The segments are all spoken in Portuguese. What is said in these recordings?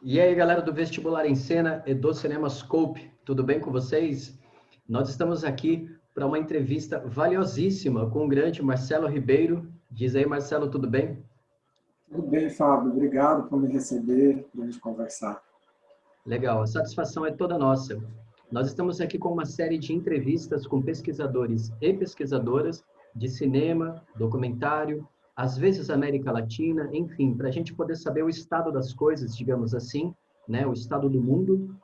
E aí, galera do Vestibular em Cena e do CinemaScope, tudo bem com vocês? Nós estamos aqui para uma entrevista valiosíssima com o grande Marcelo Ribeiro. Diz aí, Marcelo, tudo bem? Tudo bem, Fábio. Obrigado por me receber, para a gente conversar. Legal, a satisfação é toda nossa. Nós estamos aqui com uma série de entrevistas com pesquisadores e pesquisadoras de cinema, documentário, às vezes América Latina, enfim, para a gente poder saber o estado das coisas, digamos assim, né, o estado do mundo,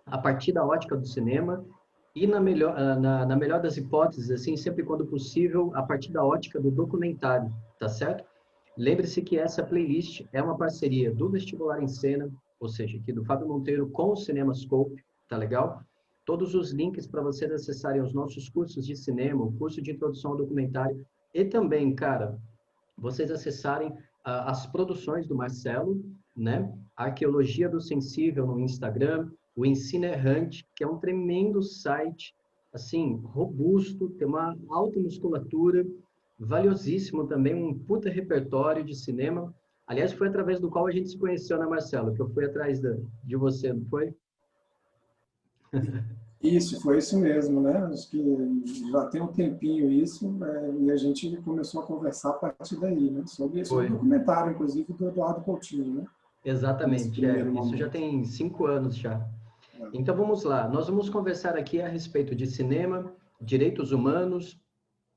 a partir da ótica do cinema e na melhor das hipóteses, assim, sempre quando possível, a partir da ótica do documentário, tá certo? Lembre-se que essa playlist é uma parceria do Vestibular em Cena, ou seja, aqui do Fábio Monteiro com o CinemaScope, tá legal? Todos os links para vocês acessarem os nossos cursos de cinema, o curso de introdução ao documentário e também, cara, vocês acessarem as produções do Marcelo, né? A Arqueologia do Sensível no Instagram, o Ensino Errante, que é um tremendo site, assim, robusto, tem uma alta musculatura, valiosíssimo também, um puta repertório de cinema. Aliás, foi através do qual a gente se conheceu, né, Marcelo? Que eu fui atrás de você, não foi? Isso, foi isso mesmo, né? Acho que já tem um tempinho isso, e a gente começou a conversar a partir daí, né? Sobre Foi. o documentário, inclusive, do Eduardo Coutinho, né? Nesse Exatamente, primeiro isso já momento. tem 5 anos já. Então vamos lá, nós vamos conversar aqui a respeito de cinema, direitos humanos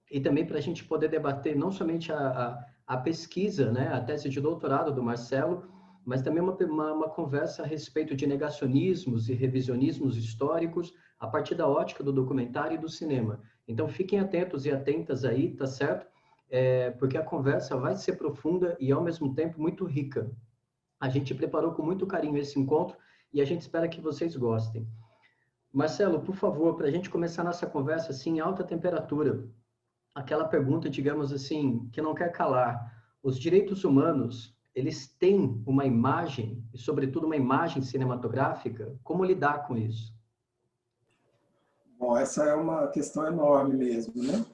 e também para a gente poder debater não somente a pesquisa, né, a tese de doutorado do Marcelo, mas também uma conversa a respeito de negacionismos e revisionismos históricos a partir da ótica do documentário e do cinema. Então fiquem atentos e atentas aí, tá certo? Porque a conversa vai ser profunda e ao mesmo tempo muito rica. A gente preparou com muito carinho esse encontro e a gente espera que vocês gostem. Marcelo, por favor, para a gente começar nossa conversa assim em alta temperatura, aquela pergunta, digamos assim, que não quer calar. Os direitos humanos, eles têm uma imagem, e sobretudo uma imagem cinematográfica? Como lidar com isso? Bom, essa é uma questão enorme mesmo, né?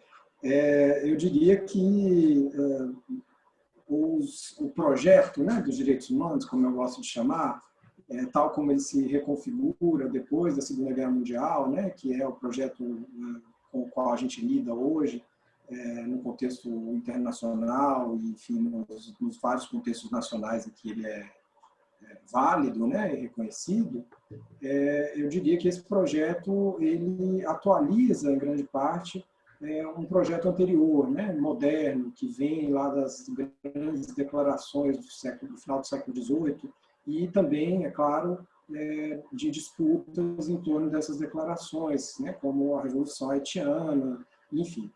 Eu diria que o projeto, né, dos direitos humanos, como eu gosto de chamar, tal como ele se reconfigura depois da Segunda Guerra Mundial, né, que é o projeto com o qual a gente lida hoje, no contexto internacional e, enfim, nos vários contextos nacionais em que ele é válido, né, e reconhecido, eu diria que esse projeto ele atualiza, em grande parte, um projeto anterior, né, moderno, que vem lá das grandes declarações do final do século XVIII e também, é claro, de disputas em torno dessas declarações, né, como a Revolução Haitiana, enfim.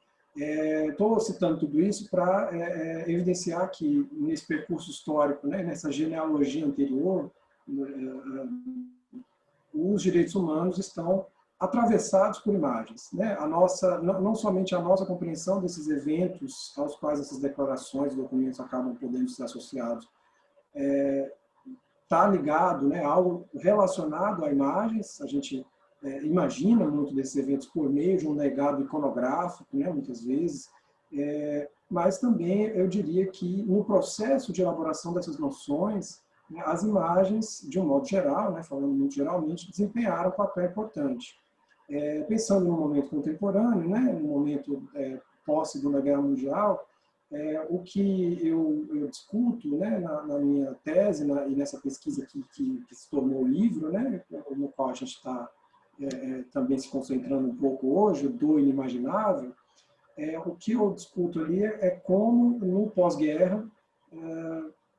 Estou citando tudo isso para evidenciar que, nesse percurso histórico, né, nessa genealogia anterior, os direitos humanos estão atravessados por imagens, né? A nossa, não somente a nossa compreensão desses eventos aos quais essas declarações e documentos acabam podendo ser associados, está ligado, né, algo relacionado a imagens. A gente imagina muito desses eventos por meio de um legado iconográfico, né, muitas vezes, mas também eu diria que no processo de elaboração dessas noções, as imagens, de um modo geral, né, falando muito geralmente, desempenharam um papel importante. Pensando no momento contemporâneo, né, no momento pós-Segunda Guerra Mundial, o que eu discuto, né, na minha tese e nessa pesquisa que se tornou o livro, né, no qual a gente está também se concentrando um pouco hoje, do inimaginável, o que eu discuto ali é como, no pós-guerra,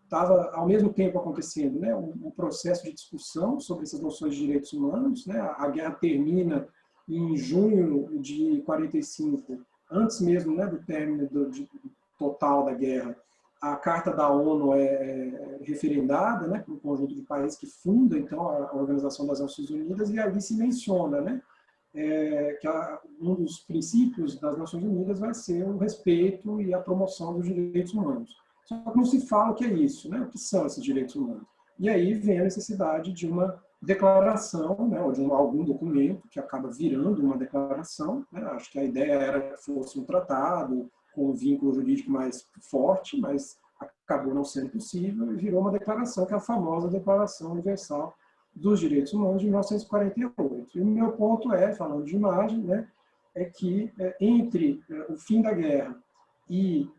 estava ao mesmo tempo acontecendo, né, um processo de discussão sobre essas noções de direitos humanos, né. A guerra termina em junho de 45, antes mesmo, né, do término total da guerra. A Carta da ONU é referendada, né, por um conjunto de países que funda então a Organização das Nações Unidas, e ali se menciona, né, que um dos princípios das Nações Unidas vai ser o respeito e a promoção dos direitos humanos. Só que não se fala o que é isso, né? O que são esses direitos humanos. E aí vem a necessidade de uma declaração, né, ou de algum documento que acaba virando uma declaração, né? Acho que a ideia era que fosse um tratado com um vínculo jurídico mais forte, mas acabou não sendo possível e virou uma declaração, que é a famosa Declaração Universal dos Direitos Humanos de 1948. E o meu ponto é, falando de imagem, né, é que entre o fim da guerra e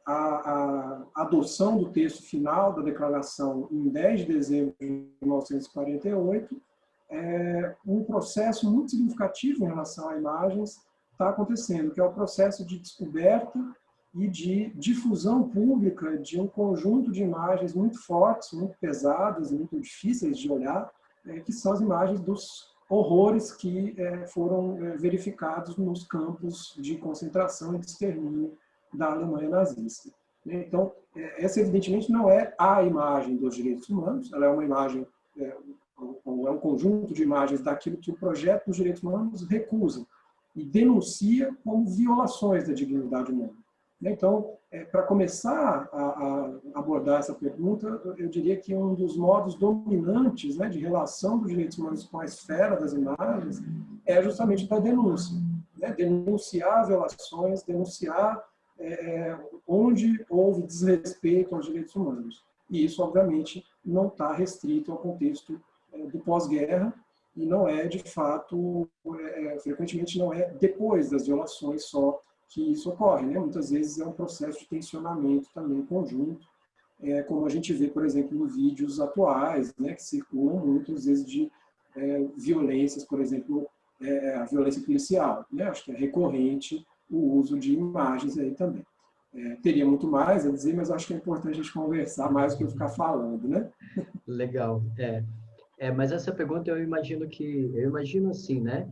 a adoção do texto final da declaração em 10 de dezembro de 1948, um processo muito significativo em relação a imagens está acontecendo, que é o processo de descoberta e de difusão pública de um conjunto de imagens muito fortes, muito pesadas, muito difíceis de olhar, que são as imagens dos horrores que foram verificados nos campos de concentração e de extermínio da Alemanha nazista. Então, essa evidentemente não é a imagem dos direitos humanos, ela é uma imagem, é um conjunto de imagens daquilo que o projeto dos direitos humanos recusa e denuncia como violações da dignidade humana. Então, para começar a abordar essa pergunta, eu diria que um dos modos dominantes, né, de relação dos direitos humanos com a esfera das imagens é justamente da denúncia. Né? Denunciar violações, denunciar onde houve desrespeito aos direitos humanos. E isso, obviamente, não está restrito ao contexto do pós-guerra e não é, de fato, frequentemente não é depois das violações só que isso ocorre, né? Muitas vezes é um processo de tensionamento também conjunto, como a gente vê, por exemplo, em vídeos atuais, né, que circulam muitas vezes de violências, por exemplo, a violência policial, né? Acho que é recorrente o uso de imagens aí também. Teria muito mais a dizer, mas acho que é importante a gente conversar mais do que eu ficar falando, né? Legal. Mas essa pergunta eu imagino assim, né?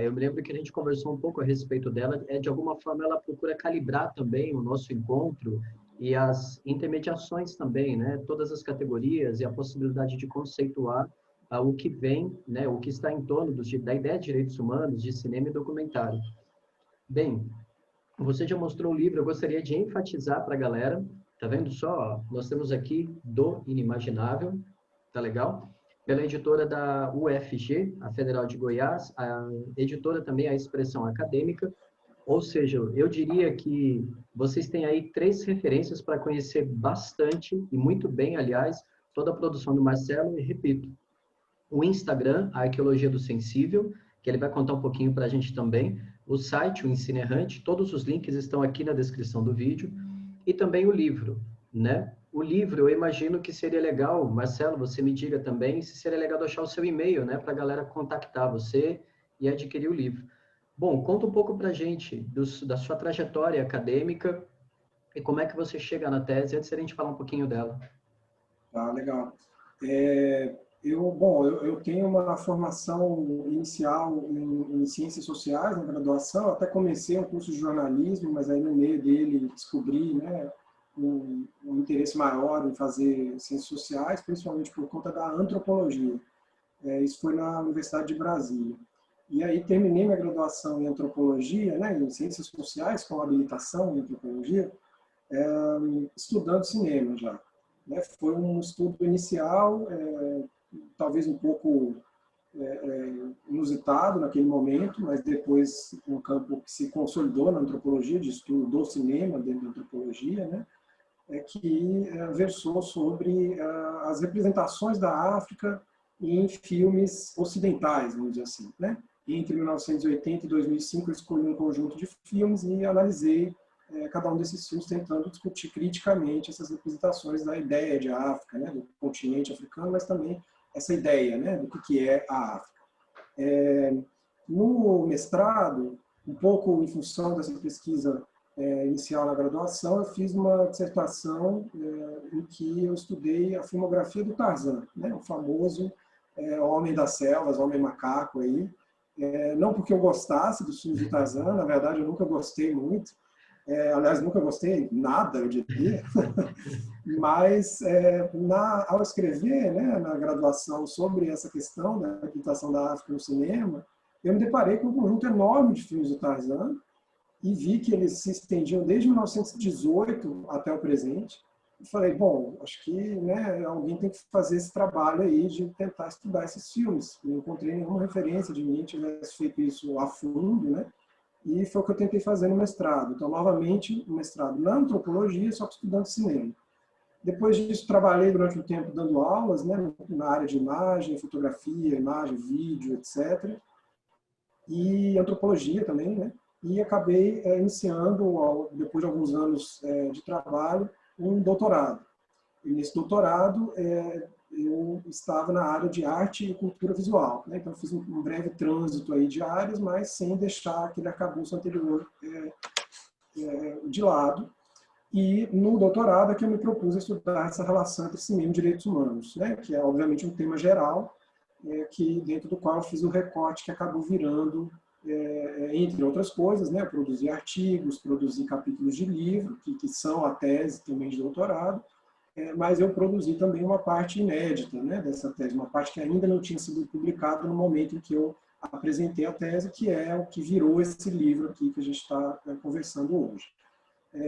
Eu me lembro que a gente conversou um pouco a respeito dela. De alguma forma ela procura calibrar também o nosso encontro e as intermediações também, né? Todas as categorias e a possibilidade de conceituar o que vem, né? O que está em torno da ideia de direitos humanos, de cinema e documentário. Bem, você já mostrou o livro, eu gostaria de enfatizar para a galera, tá vendo só? Nós temos aqui Do Inimaginável, tá legal? Pela editora da UFG, a Federal de Goiás, a editora também a Expressão Acadêmica, ou seja, eu diria que vocês têm aí 3 referências para conhecer bastante, e muito bem, aliás, toda a produção do Marcelo, e repito, o Instagram, a Arqueologia do Sensível, que ele vai contar um pouquinho para a gente também, o site, o Ensino Errante, todos os links estão aqui na descrição do vídeo, e também o livro, né? O livro, eu imagino que seria legal, Marcelo, você me diga também, se seria legal deixar o seu e-mail, né, para a galera contactar você e adquirir o livro. Bom, conta um pouco para a gente da sua trajetória acadêmica e como é que você chega na tese, antes de a gente falar um pouquinho dela. Tá, legal. Eu tenho uma formação inicial em ciências sociais, na graduação, até comecei um curso de jornalismo, mas aí no meio dele descobri, né, um interesse maior em fazer ciências sociais, principalmente por conta da antropologia. Isso foi na Universidade de Brasília. E aí terminei minha graduação em antropologia, né, em ciências sociais, com habilitação em antropologia, estudando cinema já. Foi um estudo inicial, talvez um pouco inusitado naquele momento, mas depois um campo que se consolidou na antropologia, de estudo do cinema dentro da antropologia, né? Que versou sobre as representações da África em filmes ocidentais, vamos dizer assim, né? Entre 1980 e 2005 eu escolhi um conjunto de filmes e analisei cada um desses filmes tentando discutir criticamente essas representações da ideia de África, né, do continente africano, mas também essa ideia, né, do que é a África. No mestrado, um pouco em função dessa pesquisa inicial na graduação, eu fiz uma dissertação em que eu estudei a filmografia do Tarzan, né, o famoso homem das selvas, homem macaco aí. Não porque eu gostasse dos filmes do Tarzan, na verdade eu nunca gostei muito, aliás, nunca gostei nada, eu diria, mas ao escrever, né, na graduação sobre essa questão da representação da África no cinema, eu me deparei com um conjunto enorme de filmes do Tarzan e vi que eles se estendiam desde 1918 até o presente. E falei, bom, acho que, né, alguém tem que fazer esse trabalho aí de tentar estudar esses filmes. Não encontrei nenhuma referência de mim que tivesse feito isso a fundo, né? e foi o que eu tentei fazer no mestrado. Então, novamente, um mestrado na antropologia, só que estudando cinema. Depois disso, trabalhei durante um tempo dando aulas, né, na área de imagem, fotografia, imagem, vídeo, etc. E antropologia também, né? E acabei iniciando, depois de alguns anos de trabalho, um doutorado. E nesse doutorado, eu estava na área de arte e cultura visual, né? Então, fiz um breve trânsito aí de áreas, mas sem deixar aquele arcabouço anterior de lado. E no doutorado é que eu me propus a estudar essa relação entre cinema e direitos humanos, né? Que é, obviamente, um tema geral, que dentro do qual eu fiz o recorte que acabou virando, entre outras coisas, né? Eu produzi artigos, produzi capítulos de livro, que são a tese também de doutorado, mas eu produzi também uma parte inédita, né, dessa tese, uma parte que ainda não tinha sido publicada no momento em que eu apresentei a tese, que é o que virou esse livro aqui que a gente está conversando hoje.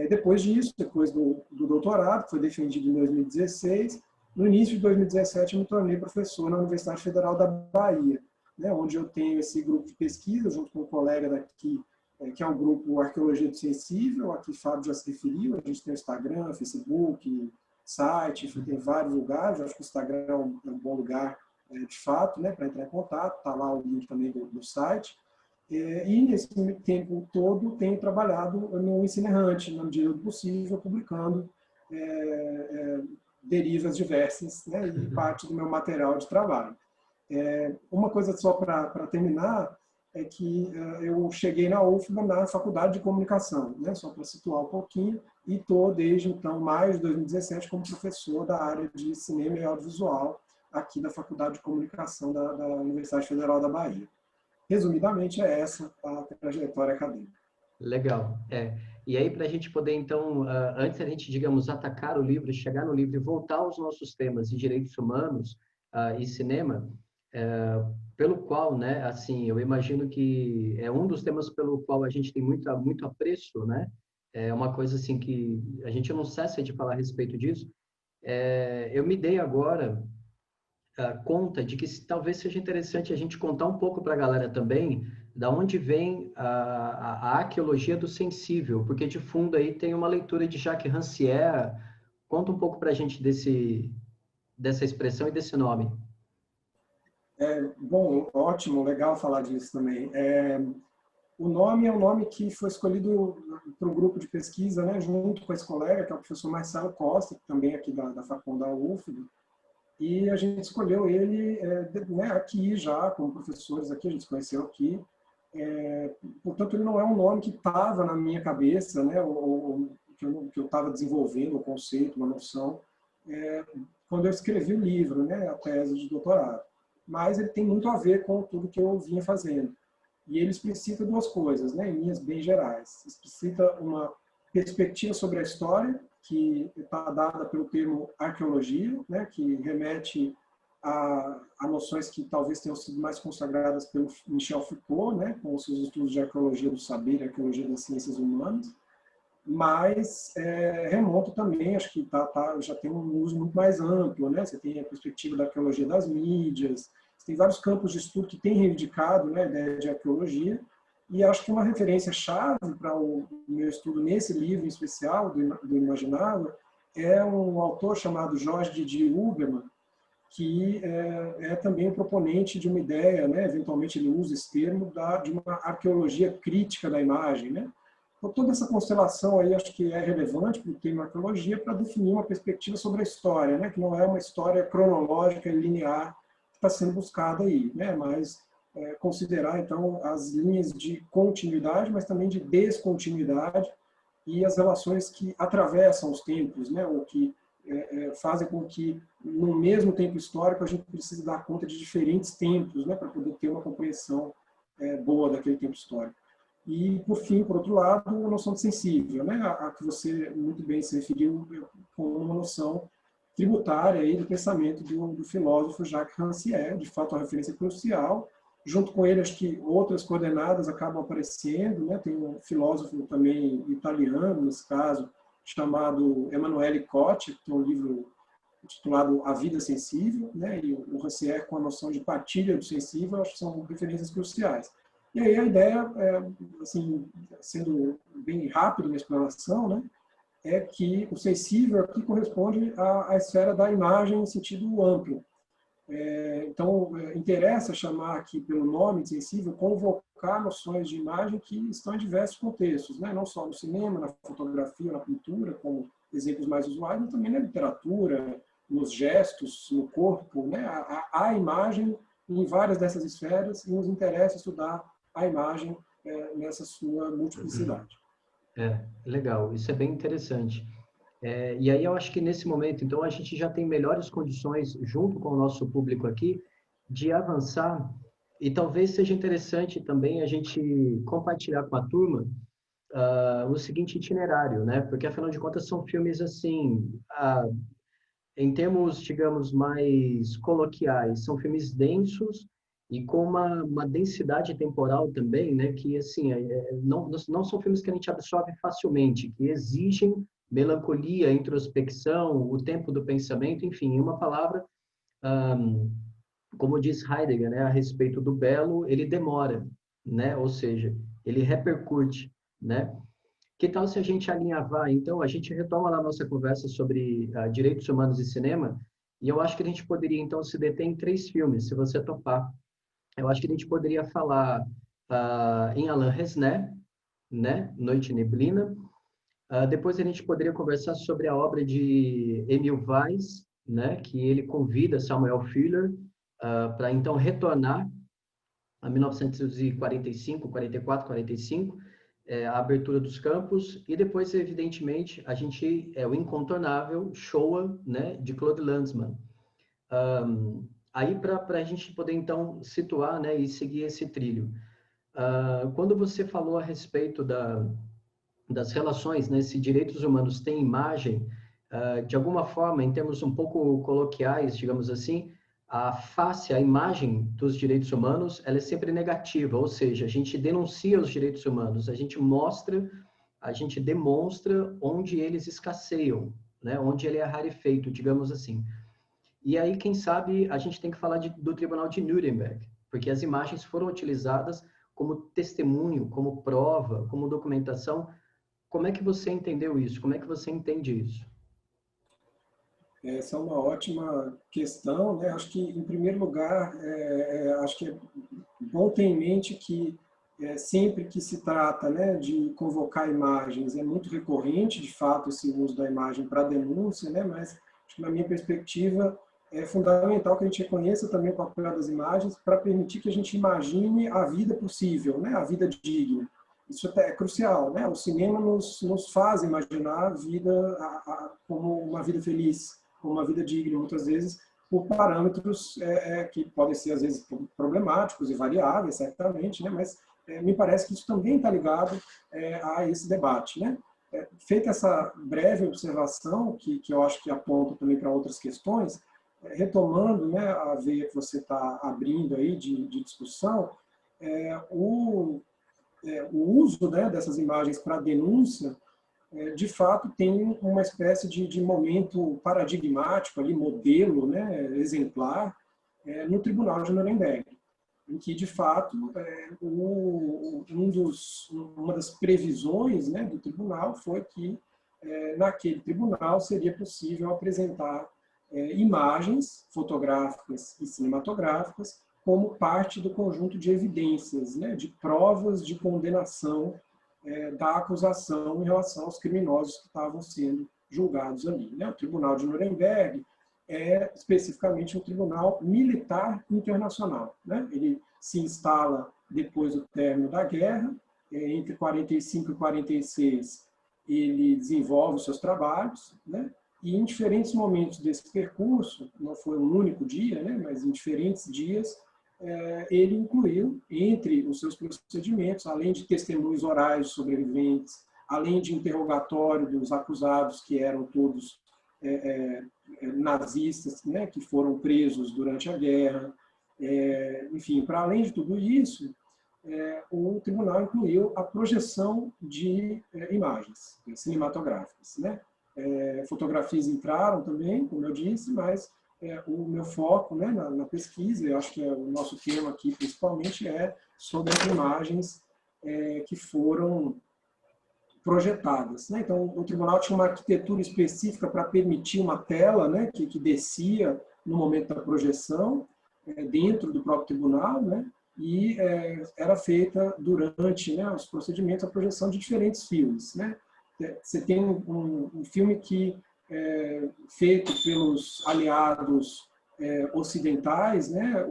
Depois disso, depois do doutorado, que foi defendido em 2016, no início de 2017 eu me tornei professor na Universidade Federal da Bahia, né, onde eu tenho esse grupo de pesquisa, junto com um colega daqui, que é o grupo Arqueologia do Sensível, aqui Fábio já se referiu, a gente tem o Instagram, Facebook, site, enfim, tem vários lugares, eu acho que o Instagram é um bom lugar, de fato, né, para entrar em contato, está lá o link também do site. E nesse tempo todo tenho trabalhado no ensino errante, na medida do possível, publicando derivas diversas, né, e parte do meu material de trabalho. Uma coisa só para terminar, é que eu cheguei na UFBA na Faculdade de Comunicação, né, só para situar um pouquinho, e estou desde então, maio de 2017, como professor da área de cinema e audiovisual aqui da Faculdade de Comunicação da Universidade Federal da Bahia. Resumidamente, é essa a trajetória acadêmica. Legal. E aí, para a gente poder, então, antes a gente, digamos, atacar o livro, chegar no livro e voltar aos nossos temas de direitos humanos e cinema, pelo qual, né, assim, eu imagino que é um dos temas pelo qual a gente tem muito apreço, né? É uma coisa, assim, que a gente não cessa de falar a respeito disso. Eu me dei agora conta de que talvez seja interessante a gente contar um pouco para a galera também da onde vem a arqueologia do sensível, porque de fundo aí tem uma leitura de Jacques Rancière. Conta um pouco para a gente dessa expressão e desse nome. Bom, ótimo, legal falar disso também. O nome é um nome que foi escolhido para um grupo de pesquisa, né, junto com esse colega, que é o professor Marcelo Costa, que também é aqui da Facom da UFBA, e a gente escolheu ele né, aqui já, como professores aqui, a gente se conheceu aqui. Portanto, ele não é um nome que estava na minha cabeça, né, ou que eu estava desenvolvendo o conceito, uma noção, quando eu escrevi o livro, né, a tese de doutorado. Mas ele tem muito a ver com tudo que eu vinha fazendo. E ele explicita duas coisas, né, em linhas bem gerais. Explicita uma perspectiva sobre a história, que está dada pelo termo arqueologia, né, que remete a noções que talvez tenham sido mais consagradas pelo Michel Foucault, né, com os seus estudos de arqueologia do saber e arqueologia das ciências humanas, mas remonta também, acho que já tem um uso muito mais amplo, né? Você tem a perspectiva da arqueologia das mídias, você tem vários campos de estudo que têm reivindicado, né, a ideia de arqueologia, e acho que uma referência-chave para o meu estudo nesse livro em especial, do Imaginável, é um autor chamado Jorge Didier Huberman, que é também um proponente de uma ideia, né, eventualmente ele usa esse termo, de uma arqueologia crítica da imagem, né? Então, toda essa constelação aí acho que é relevante para o tema arqueologia para definir uma perspectiva sobre a história, né? Que não é uma história cronológica e linear que está sendo buscada aí, né? Mas considerar, então, as linhas de continuidade, mas também de descontinuidade e as relações que atravessam os tempos, né? Ou que fazem com que, no mesmo tempo histórico, a gente precise dar conta de diferentes tempos, né? Para poder ter uma compreensão boa daquele tempo histórico. E, por fim, por outro lado, a noção de sensível, né? A que você muito bem se referiu como uma noção tributária aí do pensamento do filósofo Jacques Rancière, de fato, uma referência crucial. Junto com ele, acho que outras coordenadas acabam aparecendo, né? Tem um filósofo também italiano, nesse caso, chamado Emanuele Cotti, que tem um livro intitulado A Vida Sensível, né? E o Rancière com a noção de partilha do sensível, acho que são referências cruciais. E aí a ideia, assim, sendo bem rápido na explanação, né, é que o sensível aqui corresponde à esfera da imagem em sentido amplo. Então, interessa chamar aqui pelo nome de sensível, convocar noções de imagem que estão em diversos contextos, né? Não só no cinema, na fotografia, na pintura, como exemplos mais usuais, mas também na literatura, nos gestos, no corpo, né? A imagem em várias dessas esferas, e nos interessa estudar a imagem nessa sua multiplicidade. Legal, isso é bem interessante. E aí eu acho que nesse momento, então, a gente já tem melhores condições, junto com o nosso público aqui, de avançar, e talvez seja interessante também a gente compartilhar com a turma o seguinte itinerário, né? Porque, afinal de contas, são filmes, assim, em termos, digamos, mais coloquiais, são filmes densos e com uma densidade temporal também, né? Que, assim, não são filmes que a gente absorve facilmente, que exigem melancolia, introspecção, o tempo do pensamento, enfim, em uma palavra, como diz Heidegger, né, a respeito do belo, ele demora, né? Ou seja, ele repercute, né? Que tal se a gente alinhavar, então, a gente retoma lá a nossa conversa sobre direitos humanos e cinema, e eu acho que a gente poderia, então, se deter em 3 filmes, se você topar. Eu acho que a gente poderia falar em Alain Resnais, né, Noite e Neblina. Depois a gente poderia conversar sobre a obra de Emil Weiss, né, que ele convida Samuel Fuller para, então, retornar a 1945, 44, 45, a abertura dos campos, e depois, evidentemente, a gente o incontornável Shoah, né, de Claude Lanzmann. Aí, para a gente poder, então, situar, né, e seguir esse trilho. Quando você falou a respeito das relações, né, se direitos humanos têm imagem, de alguma forma, em termos um pouco coloquiais, digamos assim, a face, a imagem dos direitos humanos, ela é sempre negativa, ou seja, a gente denuncia os direitos humanos, a gente mostra, a gente demonstra onde eles escasseiam, né, onde ele é rarefeito, digamos assim. E aí, quem sabe, a gente tem que falar do Tribunal de Nuremberg, porque as imagens foram utilizadas como testemunho, como prova, como documentação. Como é que você entendeu isso? Como é que você entende isso? Essa é uma ótima questão, né? Acho que, em primeiro lugar, acho que é bom ter em mente que sempre que se trata, né, de convocar imagens, é muito recorrente, de fato, esse uso da imagem para denúncia, né? Mas, acho que, na minha perspectiva, é fundamental que a gente reconheça também o papel das imagens para permitir que a gente imagine a vida possível, né? A vida digna. Isso é crucial, né? O cinema nos faz imaginar a vida como uma vida feliz, como uma vida digna, muitas vezes por parâmetros que podem ser, às vezes, problemáticos e variáveis, certamente, né? Mas me parece que isso também está ligado a esse debate, né? Feita essa breve observação, que eu acho que aponta também para outras questões, retomando, né, a veia que você está abrindo aí de discussão, o uso, né, dessas imagens para denúncia, de fato, tem uma espécie de momento paradigmático, ali, modelo, né, exemplar, no Tribunal de Nuremberg, em que, de fato, uma das previsões, né, do tribunal foi que, naquele tribunal, seria possível apresentar imagens fotográficas e cinematográficas como parte do conjunto de evidências, né, de provas de condenação da acusação em relação aos criminosos que estavam sendo julgados ali, né? O Tribunal de Nuremberg é especificamente um tribunal militar internacional, né? Ele se instala depois do término da guerra, entre 45 e 46 ele desenvolve os seus trabalhos, né? E em diferentes momentos desse percurso, não foi um único dia, né? Mas em diferentes dias, ele incluiu, entre os seus procedimentos, além de testemunhos orais de sobreviventes, além de interrogatório dos acusados, que eram todos nazistas, né, que foram presos durante a guerra. Enfim, para além de tudo isso, o tribunal incluiu a projeção de imagens cinematográficas, né? Fotografias entraram também, como eu disse, mas o meu foco, né, na pesquisa, eu acho que o nosso tema aqui principalmente é sobre as imagens que foram projetadas, né? Então, o tribunal tinha uma arquitetura específica para permitir uma tela, né, que descia no momento da projeção, dentro do próprio tribunal, né? E era feita durante, né, os procedimentos a projeção de diferentes filmes, né? Você tem um filme que feito pelos aliados ocidentais, né,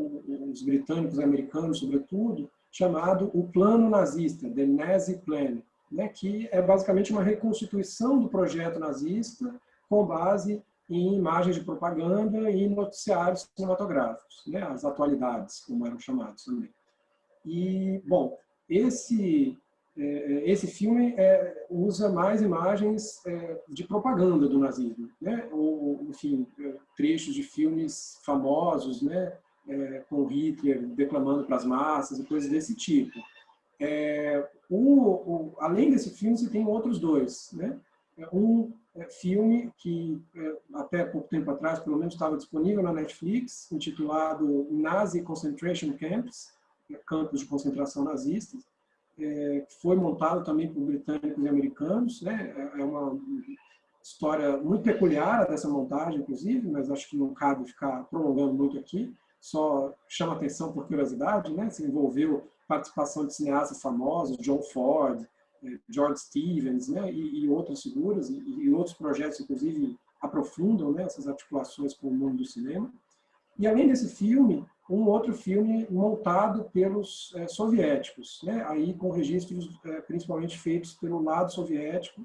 os britânicos e americanos, sobretudo, chamado o Plano Nazista, The Nazi Plan, né, que é basicamente uma reconstituição do projeto nazista com base em imagens de propaganda e noticiários cinematográficos, né, as atualidades, como eram chamados também. E, bom, esse filme usa mais imagens de propaganda do nazismo, né? Ou, enfim, trechos de filmes famosos, né? Com Hitler declamando para as massas e coisas desse tipo. Além desse filme, você tem outros dois, né? Um filme que até pouco tempo atrás, pelo menos, estava disponível na Netflix, intitulado Nazi Concentration Camps, campos de concentração nazistas, foi montado também por britânicos e americanos, né? É uma história muito peculiar dessa montagem, inclusive, mas acho que não cabe ficar prolongando muito aqui, só chama atenção por curiosidade, né? Se envolveu participação de cineastas famosos, John Ford, George Stevens, né? E outras figuras, e outros projetos, inclusive, aprofundam, né, essas articulações com o mundo do cinema. E, além desse filme, um outro filme montado pelos soviéticos, né? Aí com registros principalmente feitos pelo lado soviético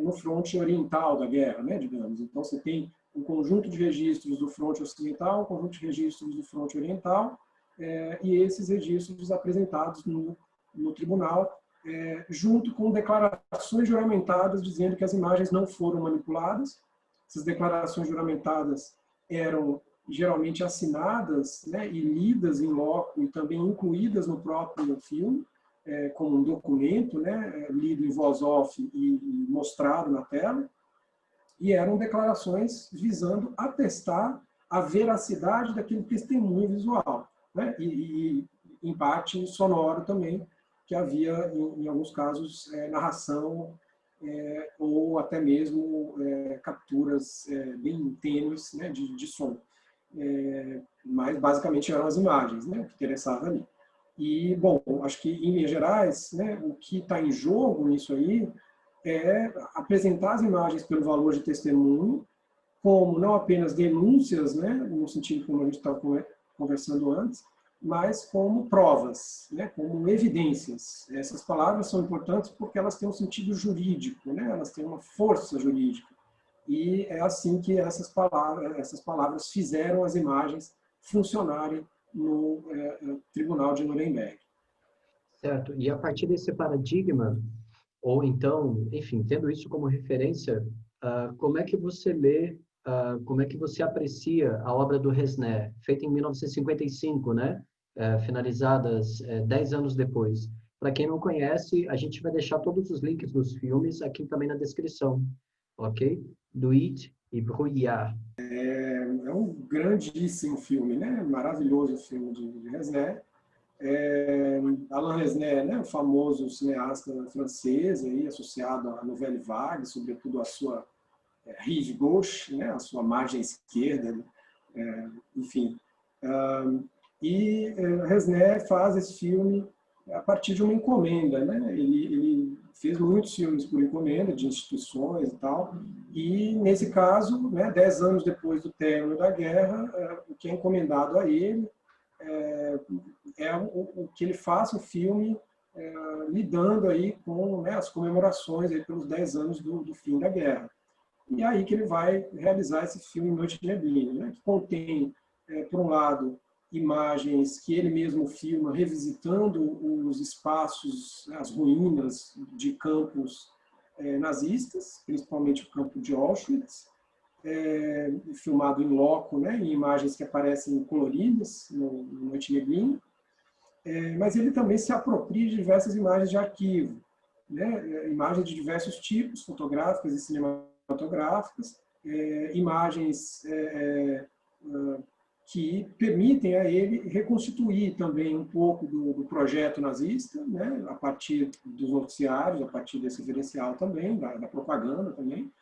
no fronte oriental da guerra, né, digamos. Então, você tem um conjunto de registros do fronte ocidental, um conjunto de registros do fronte oriental, e esses registros apresentados no tribunal, junto com declarações juramentadas dizendo que as imagens não foram manipuladas. Essas declarações juramentadas eram geralmente assinadas, né, e lidas em loco e também incluídas no próprio filme, como um documento, né, lido em voz off e mostrado na tela, e eram declarações visando atestar a veracidade daquele testemunho visual, né, e em parte sonoro também, que havia, em alguns casos, narração ou até mesmo capturas bem tênues, né, de som. Mas basicamente eram as imagens, né, o que interessava ali. E, bom, acho que em linhas gerais, né, o que está em jogo nisso aí é apresentar as imagens pelo valor de testemunho, como não apenas denúncias, né, no sentido como a gente estava conversando antes, mas como provas, né, como evidências. Essas palavras são importantes porque elas têm um sentido jurídico, né, elas têm uma força jurídica. E é assim que essas palavras fizeram as imagens funcionarem no Tribunal de Nuremberg. Certo. E a partir desse paradigma, ou então, enfim, tendo isso como referência, como é que você lê, como é que você aprecia a obra do Resnais, feita em 1955, né? Finalizadas 10 anos depois. Para quem não conhece, a gente vai deixar todos os links dos filmes aqui também na descrição, ok? Nuit e Brouillard. É um grandíssimo filme, né? Maravilhoso filme de Resnais. Alain Resnais, né? O famoso cineasta francês, aí, associado à Nouvelle Vague, sobretudo à sua rive gauche, né? A sua margem esquerda, né? Enfim. E Resnais faz esse filme a partir de uma encomenda, né? Ele fez muitos filmes por encomenda de instituições e tal, e nesse caso, né, 10 anos depois do término da guerra, o que é encomendado a ele é o que ele faça o filme lidando aí com, né, as comemorações aí pelos 10 anos do fim da guerra. E é aí que ele vai realizar esse filme Noite de Neblina, né, que contém, por um lado, imagens que ele mesmo filma revisitando os espaços, as ruínas de campos nazistas, principalmente o campo de Auschwitz, filmado em loco, né, em imagens que aparecem coloridas no Noite de Neblina. Mas ele também se apropria de diversas imagens de arquivo, né, imagens de diversos tipos, fotográficas e cinematográficas, imagens que permitem a ele reconstituir também um pouco do projeto nazista, né, a partir dos noticiários, a partir desse referencial também, da propaganda também,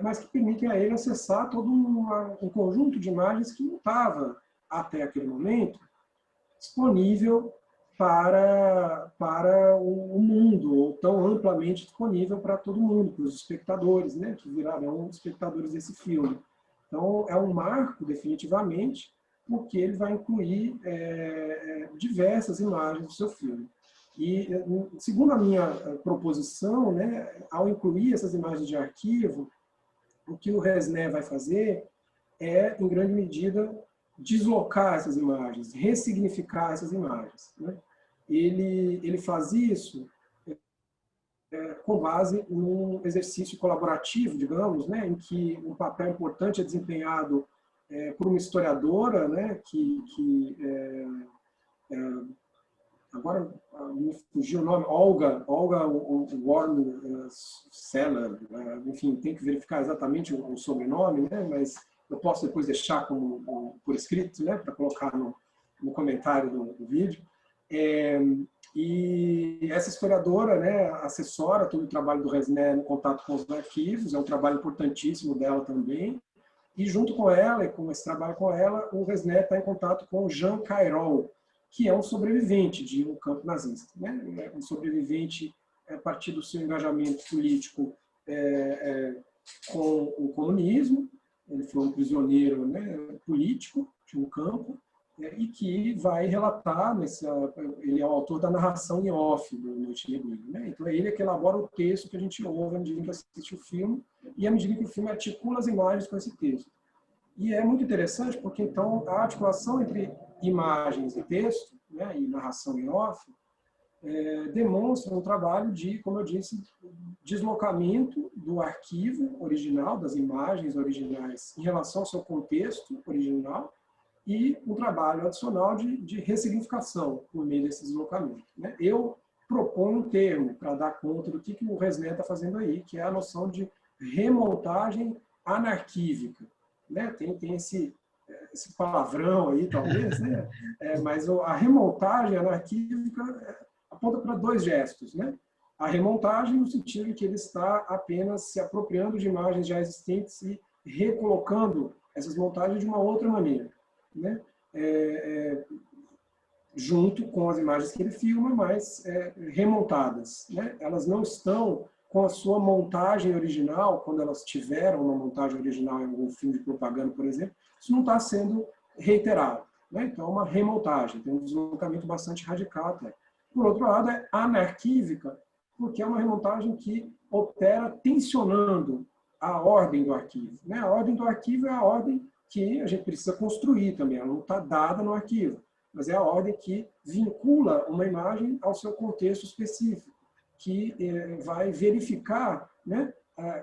mas que permitem a ele acessar todo um conjunto de imagens que não estava, até aquele momento, disponível para o mundo, ou tão amplamente disponível para todo mundo, para os espectadores, né, que virarão espectadores desse filme. Então, é um marco, definitivamente, porque ele vai incluir diversas imagens do seu filme. E, segundo a minha proposição, né, ao incluir essas imagens de arquivo, o que o Resnais vai fazer é, em grande medida, deslocar essas imagens, ressignificar essas imagens, né? Ele faz isso com base num exercício colaborativo, digamos, né, em que um papel importante é desempenhado por uma historiadora, né, agora me fugiu o nome, Olga Warren Seller, enfim, tem que verificar exatamente o sobrenome, né, mas eu posso depois deixar por escrito, né, para colocar no comentário do vídeo. E essa historiadora, né, assessora todo o trabalho do Resnais no contato com os arquivos, é um trabalho importantíssimo dela também. E junto com ela, e com esse trabalho com ela, o Resnais está em contato com Jean Cayrol, que é um sobrevivente de um campo nazista, né? Um sobrevivente a partir do seu engajamento político com o comunismo. Ele foi um prisioneiro, né, político de um campo, e que vai relatar, ele é o autor da narração em off do Noite Neblina, né? Então é ele que elabora o texto que a gente ouve à medida que assiste o filme, e à medida que o filme articula as imagens com esse texto. E é muito interessante porque, então, a articulação entre imagens e texto, né, e narração em off, demonstra um trabalho de, como eu disse, deslocamento do arquivo original, das imagens originais, em relação ao seu contexto original, e um trabalho adicional de ressignificação por meio desse deslocamento, né? Eu proponho um termo para dar conta do que o Resnais está fazendo aí, que é a noção de remontagem anarquívica, né? Tem esse palavrão aí, talvez, né? Mas a remontagem anarquívica aponta para dois gestos, né? A remontagem no sentido que ele está apenas se apropriando de imagens já existentes e recolocando essas montagens de uma outra maneira, né? Junto com as imagens que ele filma, mas remontadas, né? Elas não estão com a sua montagem original, quando elas tiveram uma montagem original em algum filme de propaganda, por exemplo, isso não está sendo reiterado, né? Então, é uma remontagem, tem um deslocamento bastante radical até. Por outro lado, é anarquívica, porque é uma remontagem que opera tensionando a ordem do arquivo, né? A ordem do arquivo é a ordem que a gente precisa construir também, ela não está dada no arquivo, mas é a ordem que vincula uma imagem ao seu contexto específico, que vai verificar, né,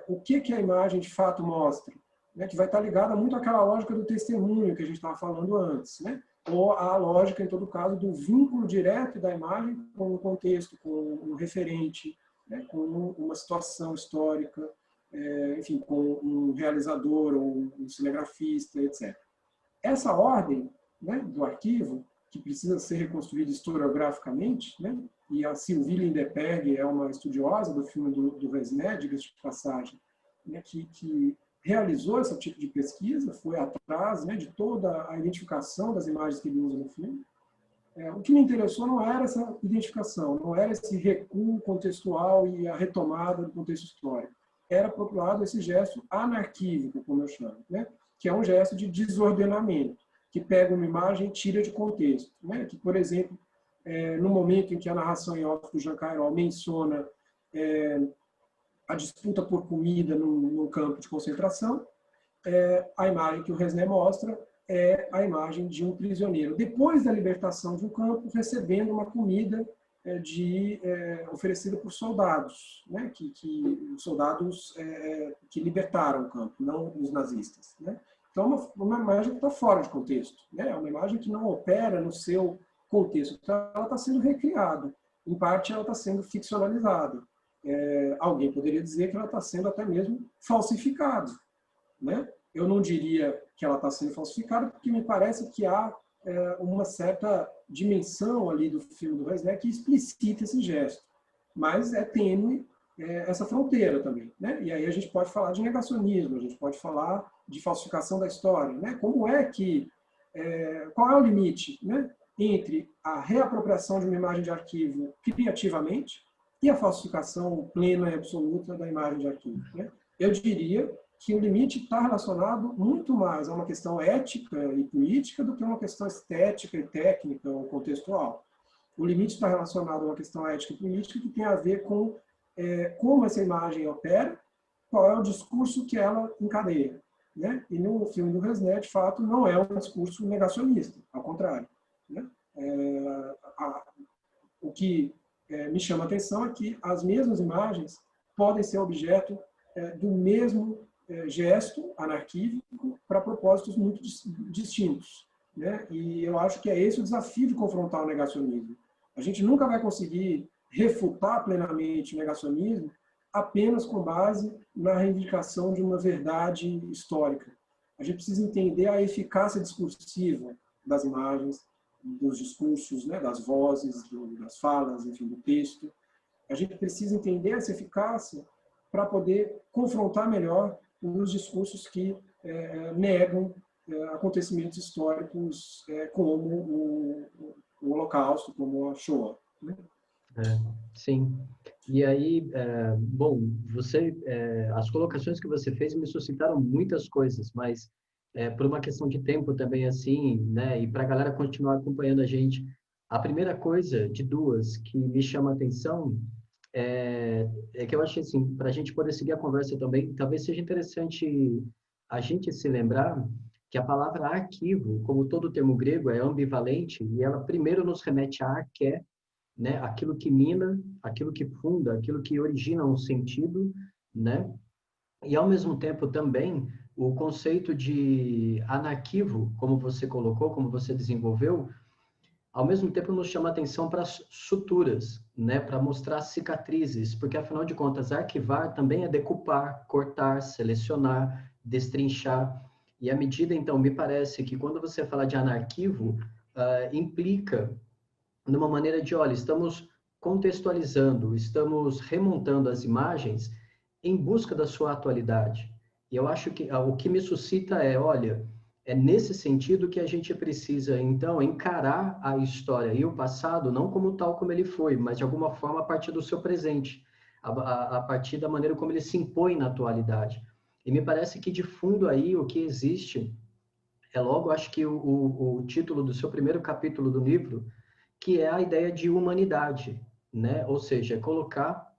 o que a imagem de fato mostra, né, que vai estar ligada muito àquela lógica do testemunho que a gente estava falando antes, né, ou a lógica, em todo caso, do vínculo direto da imagem com o contexto, com um referente, né, com uma situação histórica, enfim, com um realizador, ou um cinegrafista, etc. Essa ordem, né, do arquivo, que precisa ser reconstruída historiograficamente, né, e a Sylvie Lindeperg é uma estudiosa do filme do Resnais, diga-se de passagem, né, que realizou esse tipo de pesquisa, foi atrás, né, de toda a identificação das imagens que ele usa no filme. O que me interessou não era essa identificação, não era esse recuo contextual e a retomada do contexto histórico. Era, por outro lado, esse gesto anarquívico, como eu chamo, né? Que é um gesto de desordenamento, que pega uma imagem e tira de contexto, né? Que, por exemplo, no momento em que a narração em off do Jean Cayrol menciona a disputa por comida num campo de concentração, a imagem que o Resnais mostra é a imagem de um prisioneiro, depois da libertação de um campo, recebendo uma comida oferecida por soldados, né? Soldados que libertaram o campo, não os nazistas, né? Então, uma imagem que está fora de contexto, né? É uma imagem que não opera no seu contexto. Então, ela está sendo recriada. Em parte, ela está sendo ficcionalizada. Alguém poderia dizer que ela está sendo até mesmo falsificada, né? Eu não diria que ela está sendo falsificada, porque me parece que há uma certa dimensão ali do filme do Resnais que explicita esse gesto. Mas é tênue essa fronteira também, né? E aí a gente pode falar de negacionismo, a gente pode falar de falsificação da história, né? Como é que qual é o limite, né, entre a reapropriação de uma imagem de arquivo criativamente e a falsificação plena e absoluta da imagem de arquivo, né? Eu diria que o limite está relacionado muito mais a uma questão ética e política do que uma questão estética e técnica ou contextual. O limite está relacionado a uma questão ética e política que tem a ver com como essa imagem opera, qual é o discurso que ela encadeia, né? E no filme do Resnais, de fato, não é um discurso negacionista, ao contrário, né? O que me chama a atenção é que as mesmas imagens podem ser objeto do mesmo gesto anarquívico para propósitos muito distintos, né? E eu acho que é esse o desafio de confrontar o negacionismo. A gente nunca vai conseguir refutar plenamente o negacionismo apenas com base na reivindicação de uma verdade histórica. A gente precisa entender a eficácia discursiva das imagens, dos discursos, né, das vozes, das falas, enfim, do texto. A gente precisa entender essa eficácia para poder confrontar melhor os discursos que negam acontecimentos históricos como o Holocausto, como a Shoah, né? Sim. E aí, bom, as colocações que você fez me suscitaram muitas coisas, mas por uma questão de tempo também, assim, né, e para a galera continuar acompanhando a gente, a primeira coisa de duas que me chama a atenção é que eu achei assim, para a gente poder seguir a conversa também, talvez seja interessante a gente se lembrar que a palavra arquivo, como todo termo grego, é ambivalente e ela primeiro nos remete a arqué, né? Aquilo que mina, aquilo que funda, aquilo que origina um sentido, né? E ao mesmo tempo também o conceito de anarquivo, como você colocou, como você desenvolveu, ao mesmo tempo nos chama atenção para as suturas, né? Para mostrar cicatrizes, porque afinal de contas arquivar também é decupar, cortar, selecionar, destrinchar. E à medida, então, me parece que quando você fala de anarquivo, implica numa maneira de, olha, estamos contextualizando, estamos remontando as imagens em busca da sua atualidade. E eu acho que o que me suscita olha, é nesse sentido que a gente precisa, então, encarar a história e o passado não como tal como ele foi, mas de alguma forma a partir do seu presente, a partir da maneira como ele se impõe na atualidade. E me parece que de fundo aí o que existe logo, acho que o título do seu primeiro capítulo do livro, que é a ideia de humanidade, né? Ou seja, colocar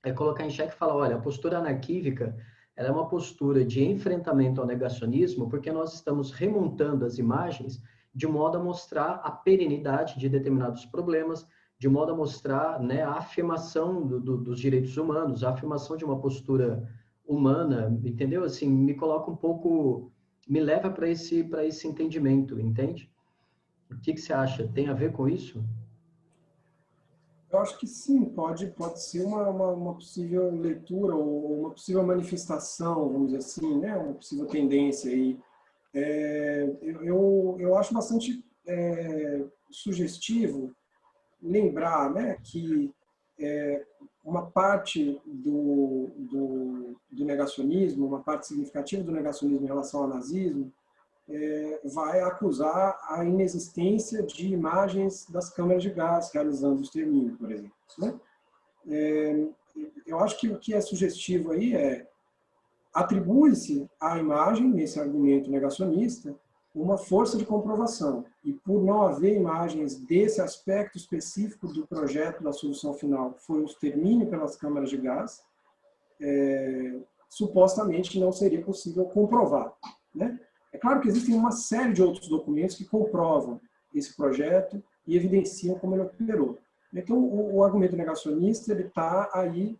em xeque e falar, olha, a postura anarquívica, ela é uma postura de enfrentamento ao negacionismo, porque nós estamos remontando as imagens de modo a mostrar a perenidade de determinados problemas, de modo a mostrar, né, a afirmação dos direitos humanos, a afirmação de uma postura humana, entendeu? Assim, me coloca um pouco, me leva para esse entendimento, entende? O que você acha? Tem a ver com isso? Eu acho que sim, pode ser uma possível leitura ou uma possível manifestação, vamos dizer assim, né? Uma possível tendência aí. Eu acho bastante sugestivo lembrar, né, que uma parte do negacionismo, uma parte significativa do negacionismo em relação ao nazismo, vai acusar a inexistência de imagens das câmeras de gás realizando o extermínio, por exemplo, né? Eu acho que o que é sugestivo aí atribui-se à imagem, nesse argumento negacionista, uma força de comprovação. E por não haver imagens desse aspecto específico do projeto da solução final, que foi o extermínio pelas câmaras de gás, supostamente não seria possível comprovar, né? É claro que existem uma série de outros documentos que comprovam esse projeto e evidenciam como ele operou. Então, o argumento negacionista está aí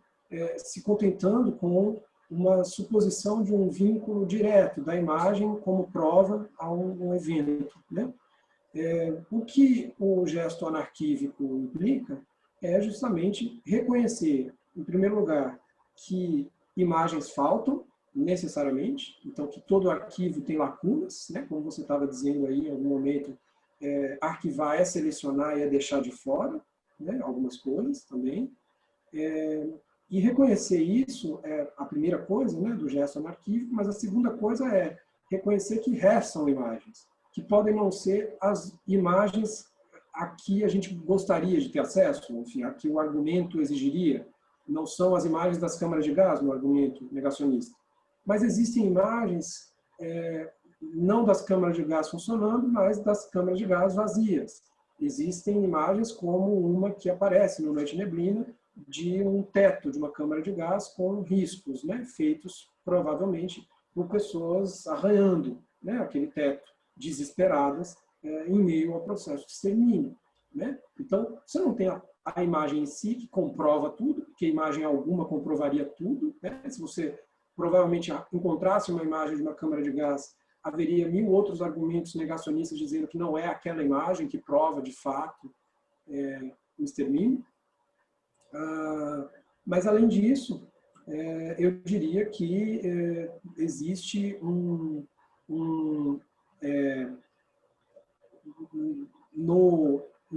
se contentando com uma suposição de um vínculo direto da imagem como prova a um evento, né? O que o gesto anarquívico implica é justamente reconhecer, em primeiro lugar, que imagens faltam, necessariamente, então que todo arquivo tem lacunas, né? Como você estava dizendo aí em algum momento, arquivar é selecionar e é deixar de fora, né? Algumas coisas também. E reconhecer isso é a primeira coisa, né, do gesto anarquívico, mas a segunda coisa é reconhecer que restam imagens, que podem não ser as imagens a que a gente gostaria de ter acesso, enfim, a que o argumento exigiria. Não são as imagens das câmaras de gás no argumento negacionista. Mas existem imagens, não das câmaras de gás funcionando, mas das câmaras de gás vazias. Existem imagens como uma que aparece no Noite Neblina, de um teto de uma câmara de gás com riscos, né, feitos provavelmente por pessoas arranhando, né, aquele teto, desesperadas, em meio ao processo de extermínio, né? Então, você não tem a imagem em si que comprova tudo, porque imagem alguma comprovaria tudo, né? Se você provavelmente encontrasse uma imagem de uma câmara de gás, haveria 1000 outros argumentos negacionistas dizendo que não é aquela imagem que prova de fato o extermínio. Mas, além disso, eu diria que existe no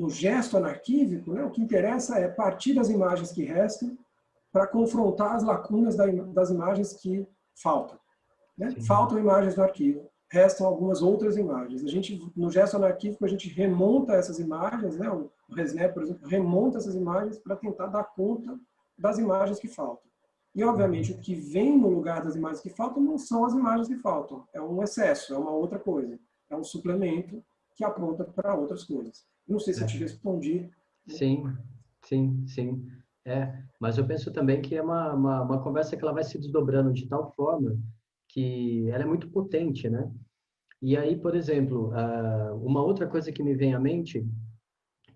gesto anarquívico, né, o que interessa é partir das imagens que restam para confrontar as lacunas das imagens que faltam. Né? Faltam imagens no arquivo, restam algumas outras imagens. No gesto anarquívico, a gente remonta essas imagens, né? O Resnais, por exemplo, remonta essas imagens para tentar dar conta das imagens que faltam. E, obviamente, o que vem no lugar das imagens que faltam não são as imagens que faltam. É um excesso, é uma outra coisa. É um suplemento que aponta para outras coisas. Não sei se eu te respondi. Sim, sim. Mas eu penso também que é uma conversa que ela vai se desdobrando de tal forma que ela é muito potente, né? E aí, por exemplo, uma outra coisa que me vem à mente,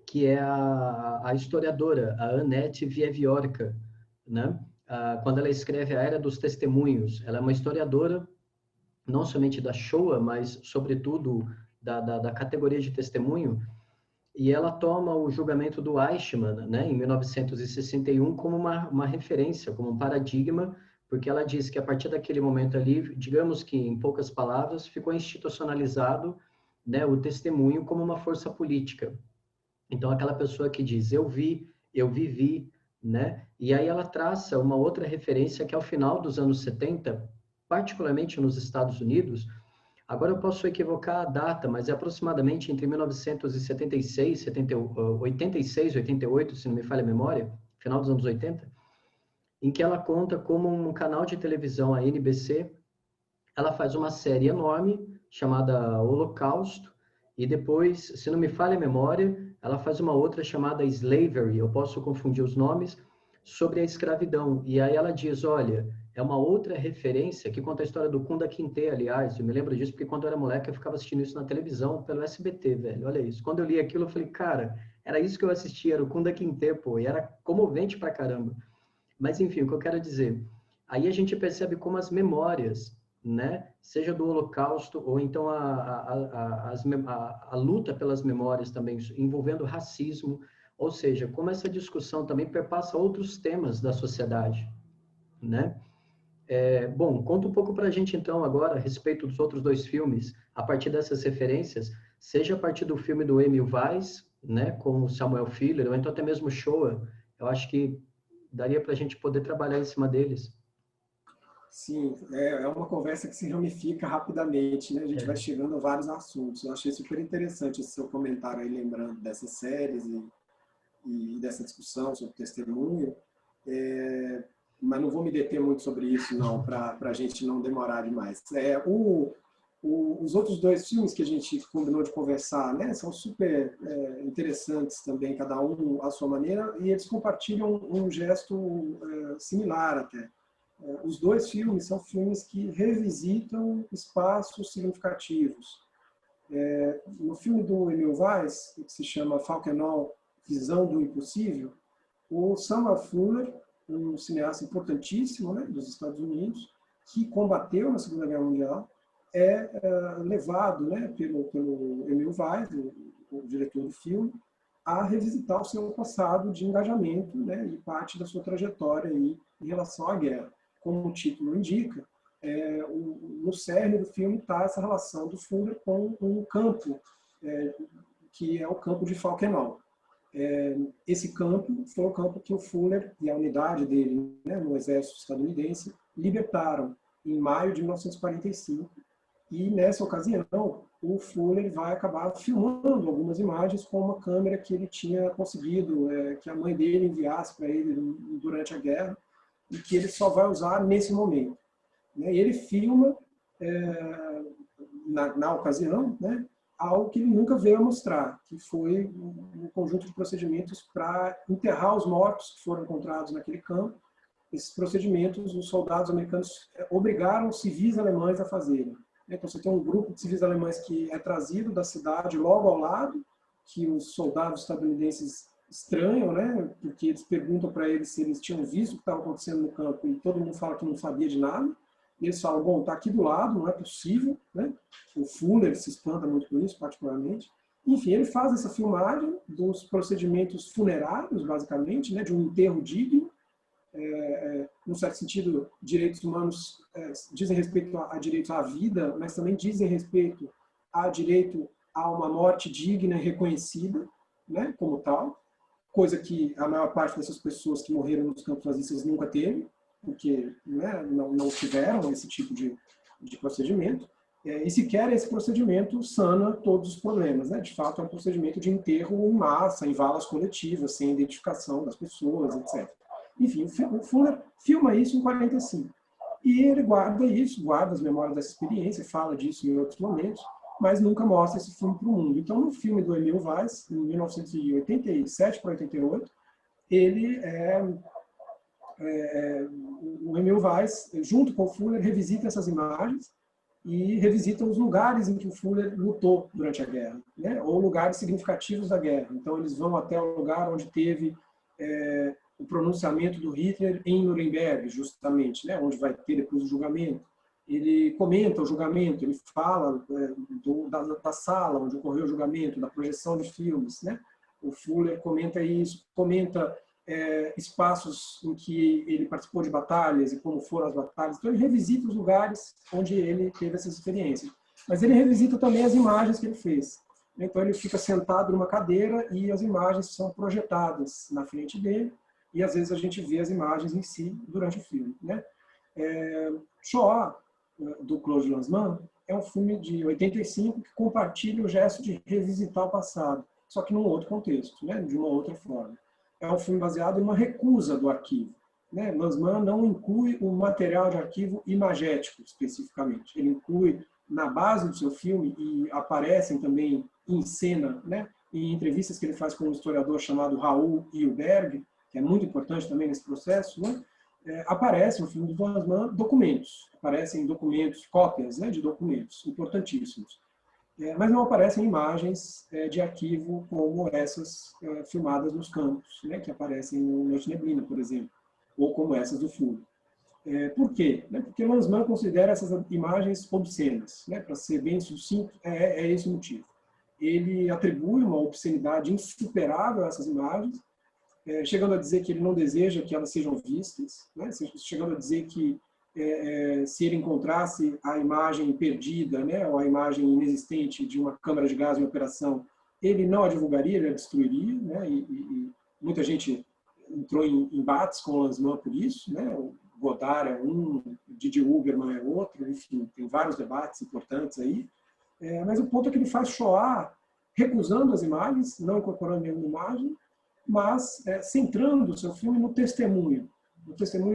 que é a historiadora, a Annette Vieviorca, né? Quando ela escreve A Era dos Testemunhos, ela é uma historiadora não somente da Shoah, mas, sobretudo, da categoria de testemunho, e ela toma o julgamento do Eichmann, né, em 1961, como uma referência, como um paradigma, porque ela diz que a partir daquele momento ali, digamos que em poucas palavras, ficou institucionalizado, né, o testemunho como uma força política. Então, aquela pessoa que diz, eu vi, eu vivi, né, e aí ela traça uma outra referência que ao final dos anos 70, particularmente nos Estados Unidos, agora eu posso equivocar a data, mas é aproximadamente entre 1976, 86, 88, se não me falha a memória, final dos anos 80, em que ela conta como um canal de televisão, a NBC, ela faz uma série enorme chamada Holocausto, e depois, se não me falha a memória, ela faz uma outra chamada Slavery, eu posso confundir os nomes, sobre a escravidão. E aí ela diz, olha, é uma outra referência que conta a história do Kunda Kinte, aliás, eu me lembro disso porque quando eu era moleque eu ficava assistindo isso na televisão pelo SBT, velho, olha isso. Quando eu li aquilo eu falei, cara, era isso que eu assistia, era o Kunda Kinte, pô, e era comovente pra caramba. Mas enfim, o que eu quero dizer, aí a gente percebe como as memórias, né, seja do Holocausto ou então a luta pelas memórias também envolvendo racismo, ou seja, como essa discussão também perpassa outros temas da sociedade, né? Bom, conta um pouco para a gente então agora a respeito dos outros dois filmes, a partir dessas referências, seja a partir do filme do Emil Weiss, né, com o Samuel Fuller, ou então até mesmo Shoah, eu acho que daria para a gente poder trabalhar em cima deles. Sim, é uma conversa que se ramifica rapidamente, né? A gente vai chegando a vários assuntos. Eu achei super interessante esse seu comentário aí, lembrando dessas séries e dessa discussão sobre testemunho. Mas não vou me deter muito sobre isso, não, para a gente não demorar demais. Os outros dois filmes que a gente combinou de conversar, né, são super interessantes também, cada um à sua maneira, e eles compartilham um gesto similar até. Os dois filmes são filmes que revisitam espaços significativos. No filme do Emil Weiss, que se chama Falkenau, Visão do Impossível, o Samuel Fuller, um cineasta importantíssimo, né, dos Estados Unidos, que combateu na Segunda Guerra Mundial, levado, né, pelo Emil Weiss, o diretor do filme, a revisitar o seu passado de engajamento, né, e parte da sua trajetória aí em relação à guerra. Como o título indica, no cerne do filme está essa relação do Fuller com um campo, que é o campo de Falkenau. Esse campo foi o campo que o Fuller e a unidade dele, né, no exército estadunidense, libertaram em maio de 1945. E nessa ocasião, o Fuller vai acabar filmando algumas imagens com uma câmera que ele tinha conseguido, que a mãe dele enviasse para ele durante a guerra, e que ele só vai usar nesse momento. E ele filma, na ocasião, né, algo que ele nunca veio a mostrar, que foi um conjunto de procedimentos para enterrar os mortos que foram encontrados naquele campo. Esses procedimentos, os soldados americanos obrigaram os civis alemães a fazerem. Então, você tem um grupo de civis alemães que é trazido da cidade logo ao lado, que os soldados estadunidenses estranham, né? Porque eles perguntam para eles se eles tinham visto o que estava acontecendo no campo, e todo mundo fala que não sabia de nada. E eles falam, bom, está aqui do lado, não é possível, né? O Fuller se espanta muito com isso, particularmente. Enfim, ele faz essa filmagem dos procedimentos funerários, basicamente, né? De um enterro digno. Num certo sentido, direitos humanos dizem respeito a direitos à vida, mas também dizem respeito a direito a uma morte digna e reconhecida, né, como tal, coisa que a maior parte dessas pessoas que morreram nos campos nazistas nunca teve, porque, né, não tiveram esse tipo de procedimento, e sequer esse procedimento sana todos os problemas. Né? De fato, é um procedimento de enterro em massa, em valas coletivas, sem identificação das pessoas, etc. Enfim, o Fuller filma isso em 1945. E ele guarda isso, guarda as memórias dessa experiência, fala disso em outros momentos, mas nunca mostra esse filme para o mundo. Então, no filme do Emil Weiss, em 1987 para 88, ele o Emil Weiss, junto com o Fuller, revisita essas imagens e revisita os lugares em que o Fuller lutou durante a guerra, né? Ou lugares significativos da guerra. Então, eles vão até o lugar onde teve o pronunciamento do Hitler em Nuremberg, justamente, né, onde vai ter depois o julgamento. Ele comenta o julgamento, ele fala da sala onde ocorreu o julgamento, da projeção de filmes. Né? O Fuller comenta isso, comenta espaços em que ele participou de batalhas e como foram as batalhas. Então, ele revisita os lugares onde ele teve essas experiências. Mas ele revisita também as imagens que ele fez. Então, ele fica sentado numa cadeira e as imagens são projetadas na frente dele, e às vezes a gente vê as imagens em si durante o filme. Né? Shoah, do Claude Lanzmann, é um filme de 85 que compartilha o gesto de revisitar o passado, só que num outro contexto, né? De uma outra forma. É um filme baseado em uma recusa do arquivo. Né? Lanzmann não inclui o material de arquivo imagético, especificamente. Ele inclui na base do seu filme, e aparecem também em cena, né? Em entrevistas que ele faz com um historiador chamado Raul Hilberg, que é muito importante também nesse processo, né? Aparecem no filme do Lanzmann documentos, aparecem documentos, cópias, né, de documentos importantíssimos, mas não aparecem imagens de arquivo como essas filmadas nos campos, né, que aparecem no Noite Neblina, por exemplo, ou como essas do Fuller. Por quê? Porque Lanzmann considera essas imagens obscenas, né, para ser bem sucinto, é esse o motivo. Ele atribui uma obscenidade insuperável a essas imagens, chegando a dizer que ele não deseja que elas sejam vistas, né? Chegando a dizer que se ele encontrasse a imagem perdida, né, ou a imagem inexistente de uma câmara de gás em operação, ele não a divulgaria, ele a destruiria. Né? E muita gente entrou em embates com o Lanzmann por isso. Né? O Godard é um, Didi Huberman é outro, enfim, tem vários debates importantes aí. Mas o ponto é que ele faz Shoah recusando as imagens, não incorporando nenhuma imagem, mas centrando o seu filme no testemunho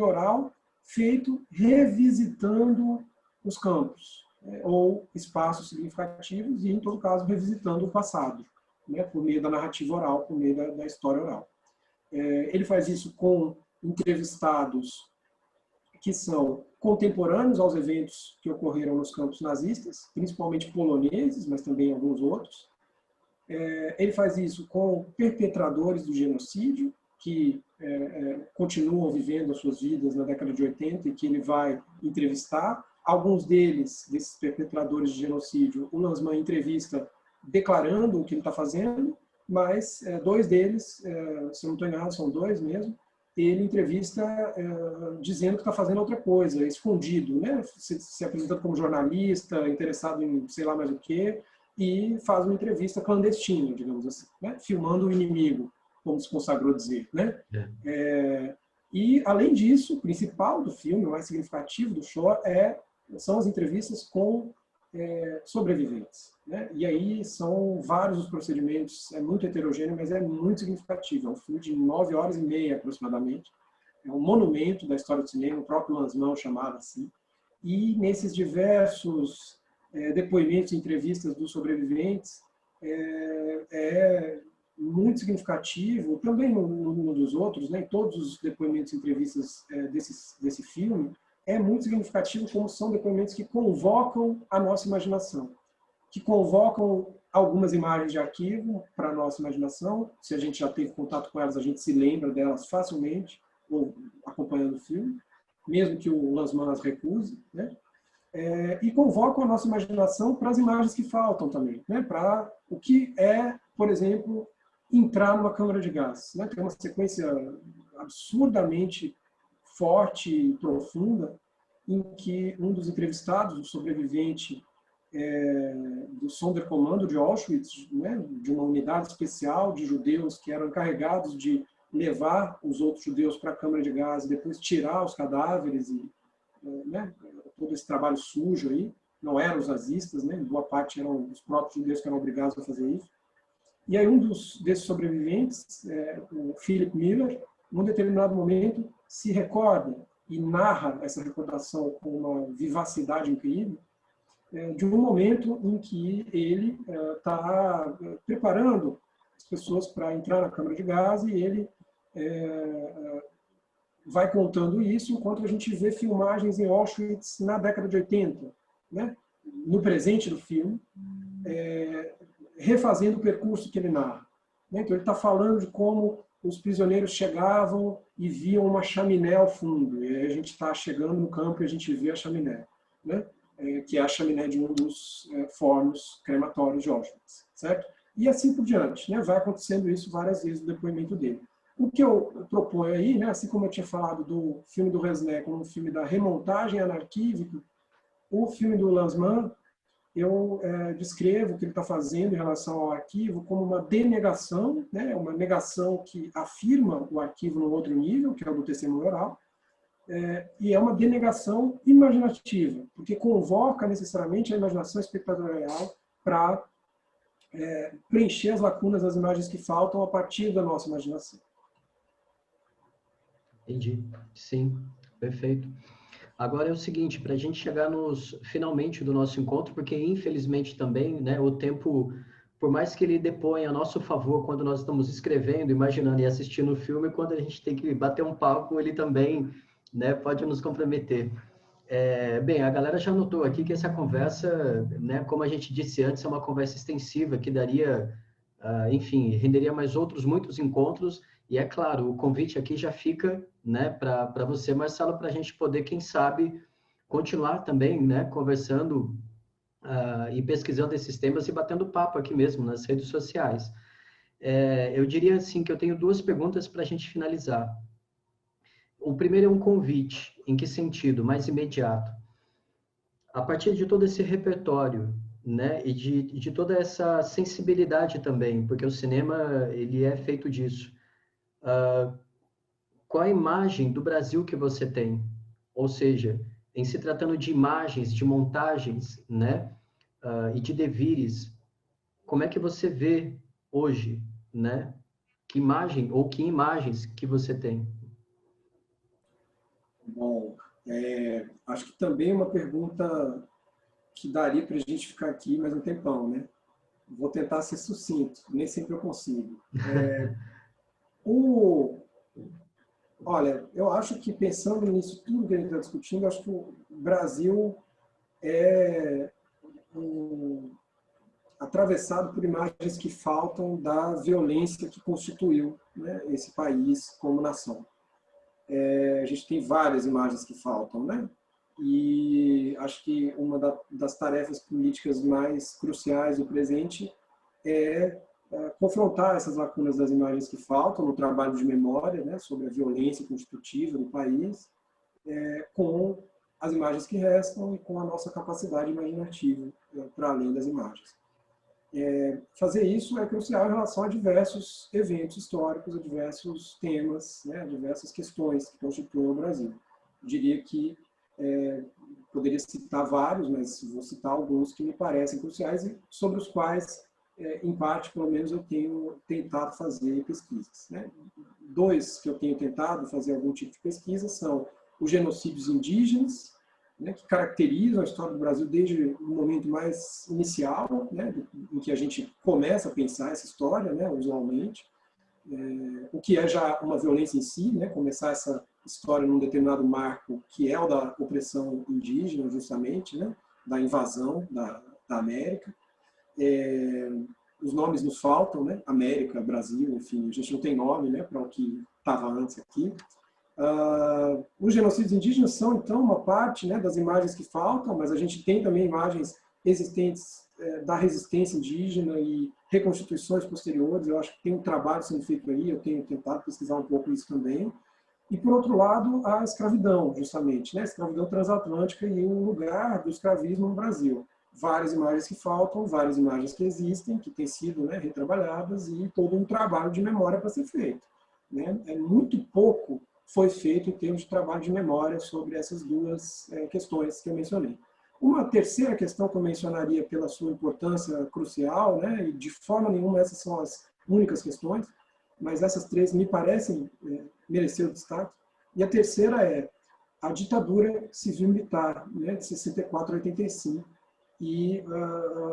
oral feito revisitando os campos, ou espaços significativos, e, em todo caso, revisitando o passado, né, por meio da narrativa oral, por meio da história oral. Ele faz isso com entrevistados que são contemporâneos aos eventos que ocorreram nos campos nazistas, principalmente poloneses, mas também alguns outros. Ele faz isso com perpetradores do genocídio, que continuam vivendo as suas vidas na década de 80 e que ele vai entrevistar. Alguns desses perpetradores de genocídio, o Lanzmann entrevista declarando o que ele está fazendo, mas dois deles, se eu não estou enganado, são dois mesmo, ele entrevista dizendo que está fazendo outra coisa, escondido, né? Se apresentando como jornalista, interessado em sei lá mais o quê, e faz uma entrevista clandestina, digamos assim, né? Filmando o inimigo, como se consagrou dizer, né? E, além disso, o principal do filme, o mais significativo do Shore, são as entrevistas com sobreviventes, né? E aí são vários os procedimentos, é muito heterogêneo, mas é muito significativo. É um filme de 9 horas e meia, aproximadamente. É um monumento da história do cinema, o próprio Lanzmann chamava assim. E nesses diversos depoimentos e entrevistas dos sobreviventes, é muito significativo, também no dos outros, né, em todos os depoimentos e entrevistas desse filme, é muito significativo como são depoimentos que convocam a nossa imaginação, que convocam algumas imagens de arquivo para a nossa imaginação. Se a gente já teve contato com elas, a gente se lembra delas facilmente, ou acompanhando o filme, mesmo que o Lanzmann as recuse, né? E convocam a nossa imaginação para as imagens que faltam também, né? Para o que é, por exemplo, entrar numa câmara de gás, né? Tem uma sequência absurdamente forte e profunda, em que um dos entrevistados, o sobrevivente do Sonderkommando de Auschwitz, né, de uma unidade especial de judeus que eram encarregados de levar os outros judeus para a câmara de gás e depois tirar os cadáveres, e né, todo esse trabalho sujo aí, não eram os nazistas, né, boa parte eram os próprios judeus que eram obrigados a fazer isso. E aí desses sobreviventes, o Philip Miller, num determinado momento, se recorda e narra essa recordação com uma vivacidade incrível, de um momento em que ele está preparando as pessoas para entrar na câmara de gás, e ele vai contando isso enquanto a gente vê filmagens em Auschwitz na década de 80, né? No presente do filme, refazendo o percurso que ele narra. Então ele está falando de como os prisioneiros chegavam e viam uma chaminé ao fundo, e aí a gente está chegando no campo e a gente vê a chaminé, né? Que é a chaminé de um dos fornos crematórios de Auschwitz, certo? E assim por diante, né? Vai acontecendo isso várias vezes no depoimento dele. O que eu proponho aí, né? Assim como eu tinha falado do filme do Resnais como um filme da remontagem anarquívica, o filme do Lanzmann, eu descrevo o que ele está fazendo em relação ao arquivo como uma denegação, né? Uma negação que afirma o arquivo num outro nível, que é o do testemunho oral, e é uma denegação imaginativa, porque convoca necessariamente a imaginação espectatorial para preencher as lacunas das imagens que faltam a partir da nossa imaginação. Entendi. Sim, perfeito. Agora é o seguinte, para a gente chegar finalmente do nosso encontro, porque infelizmente também, né, o tempo, por mais que ele deponha a nosso favor quando nós estamos escrevendo, imaginando e assistindo o filme, quando a gente tem que bater um papo, ele também, né, pode nos comprometer. Bem, a galera já notou aqui que essa conversa, né, como a gente disse antes, é uma conversa extensiva que daria, enfim, renderia mais outros muitos encontros. E é claro, o convite aqui já fica, né, para você, Marcelo, para a gente poder, quem sabe, continuar também, né, conversando e pesquisando esses temas e batendo papo aqui mesmo nas redes sociais. Eu diria assim que eu tenho duas perguntas para a gente finalizar. O primeiro é um convite. Em que sentido? Mais imediato. A partir de todo esse repertório, né, e de toda essa sensibilidade também, porque o cinema ele é feito disso. Qual a imagem do Brasil que você tem? Ou seja, em se tratando de imagens, de montagens, né, e de devires, como é que você vê hoje, né? Que imagem ou que imagens que você tem? Bom, acho que também é uma pergunta que daria para a gente ficar aqui mais um tempão, né? Vou tentar ser sucinto, nem sempre eu consigo. Olha, eu acho que pensando nisso tudo que a gente está discutindo, acho que o Brasil é atravessado por imagens que faltam da violência que constituiu, né, esse país como nação. A gente tem várias imagens que faltam, né? E acho que uma das tarefas políticas mais cruciais do presente é confrontar essas lacunas das imagens que faltam no trabalho de memória, né, sobre a violência constitutiva do país, com as imagens que restam e com a nossa capacidade imaginativa para além das imagens. Fazer isso é crucial em relação a diversos eventos históricos, a diversos temas, né, a diversas questões que constituem o Brasil. Eu diria que poderia citar vários, mas vou citar alguns que me parecem cruciais e sobre os quais, em parte, pelo menos, eu tenho tentado fazer pesquisas, né? Dois que eu tenho tentado fazer algum tipo de pesquisa são os genocídios indígenas, né, que caracterizam a história do Brasil desde o momento mais inicial, né, em que a gente começa a pensar essa história, né, usualmente, o que é já uma violência em si, né, começar essa história num determinado marco, que é o da opressão indígena, justamente, né, da invasão da América. Os nomes nos faltam, né, América, Brasil, enfim, a gente não tem nome, né, para o que estava antes aqui. Os genocídios indígenas são, então, uma parte, né, das imagens que faltam, mas a gente tem também imagens existentes da resistência indígena e reconstituições posteriores. Eu acho que tem um trabalho sendo feito aí, eu tenho tentado pesquisar um pouco isso também. E, por outro lado, a escravidão, justamente, né, a escravidão transatlântica e o lugar do escravismo no Brasil. Várias imagens que faltam, várias imagens que existem, que têm sido, né, retrabalhadas, e todo um trabalho de memória para ser feito, né? Muito pouco foi feito em termos de trabalho de memória sobre essas duas questões que eu mencionei. Uma terceira questão que eu mencionaria pela sua importância crucial, né, e de forma nenhuma essas são as únicas questões, mas essas três me parecem merecer o destaque. E a terceira é a ditadura civil-militar, né, de 64 a 85, e